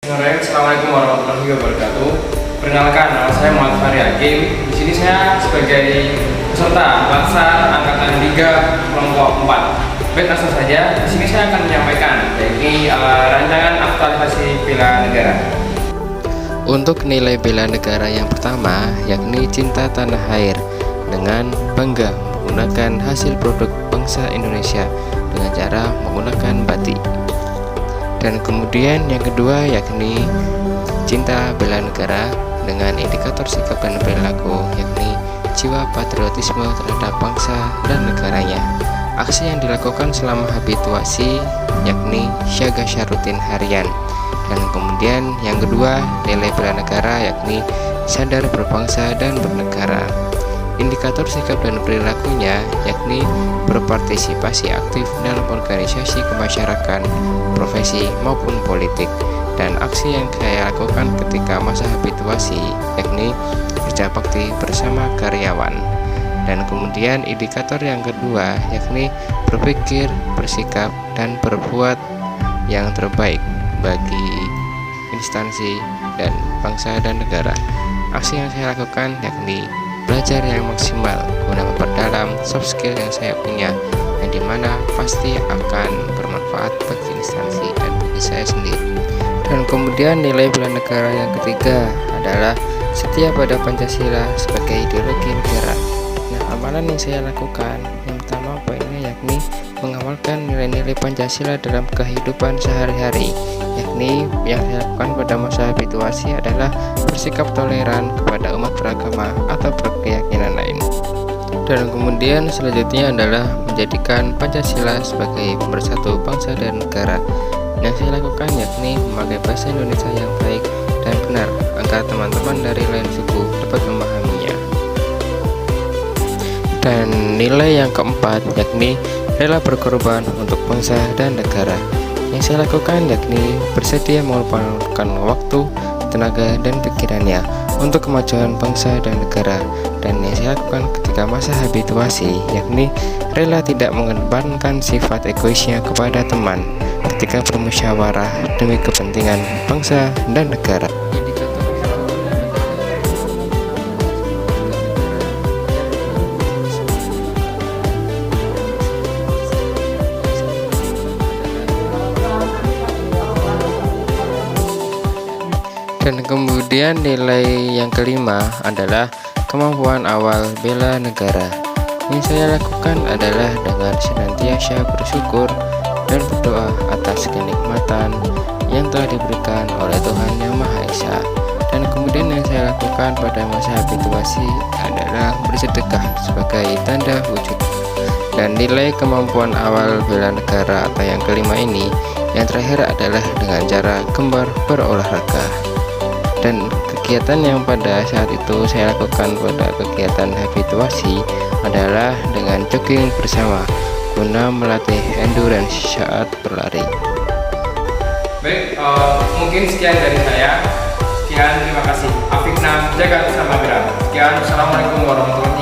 Assalamualaikum warahmatullahi wabarakatuh. Perkenalkan, nama saya Muhammad Fahri Hakim. Di sini saya sebagai peserta Latsar Angkatan 3 kelompok 4. Baik, langsung saja. Di sini saya akan menyampaikan yakni rancangan aktualisasi bela negara. Untuk nilai bela negara yang pertama yakni cinta tanah air dengan bangga menggunakan hasil produk bangsa Indonesia dengan cara menggunakan batik. Dan kemudian yang kedua yakni cinta bela negara dengan indikator sikap dan perilaku yakni jiwa patriotisme terhadap bangsa dan negaranya. Aksi yang dilakukan selama habituasi yakni siaga rutin harian. Dan kemudian yang kedua nilai bela negara yakni sadar berbangsa dan bernegara. Indikator sikap dan perilakunya yakni berpartisipasi aktif dalam organisasi kemasyarakatan, profesi maupun politik. Dan aksi yang saya lakukan ketika masa habituasi yakni kerja bakti bersama karyawan. Dan kemudian indikator yang kedua yakni berpikir, bersikap, dan berbuat yang terbaik bagi instansi dan bangsa dan negara. Aksi yang saya lakukan yakni belajar yang maksimal guna memperdalam soft skill yang saya punya, yang dimana pasti akan bermanfaat bagi instansi dan bagi saya sendiri. Dan kemudian nilai bela negara yang ketiga adalah setia pada Pancasila sebagai ideologi negara. Nah, amalan yang saya lakukan yang pertama poinnya yakni mengamalkan nilai-nilai Pancasila dalam kehidupan sehari-hari, yakni yang saya lakukan pada masa habituasi adalah bersikap toleran kepada umat beragama atau berkeyakinan lain. Dan kemudian selanjutnya adalah menjadikan Pancasila sebagai pemersatu bangsa dan negara. Yang saya lakukan yakni memakai bahasa Indonesia yang baik dan benar agar teman-teman dari lain suku dapat memahaminya. Dan nilai yang keempat yakni rela berkorban untuk bangsa dan negara. Yang saya lakukan yakni bersedia mengorbankan waktu, tenaga, dan pikirannya untuk kemajuan bangsa dan negara. Dan yang saya lakukan ketika masa habituasi yakni rela tidak mengedepankan sifat egoisnya kepada teman ketika bermusyawarah demi kepentingan bangsa dan negara. Dan kemudian nilai yang kelima adalah kemampuan awal bela negara. Yang saya lakukan adalah dengan senantiasa bersyukur dan berdoa atas kenikmatan yang telah diberikan oleh Tuhan Yang Maha Esa. Dan kemudian yang saya lakukan pada masa habituasi adalah bersedekah sebagai tanda wujud. Dan nilai kemampuan awal bela negara atau yang kelima ini yang terakhir adalah dengan cara gemar berolahraga. Dan kegiatan yang pada saat itu saya lakukan pada kegiatan habituasi adalah dengan jogging bersama guna melatih endurance saat berlari. Baik, mungkin sekian dari saya. Sekian, terima kasih. Afikna, jaga bersama gerak. Sekian, assalamualaikum warahmatullahi wabarakatuh.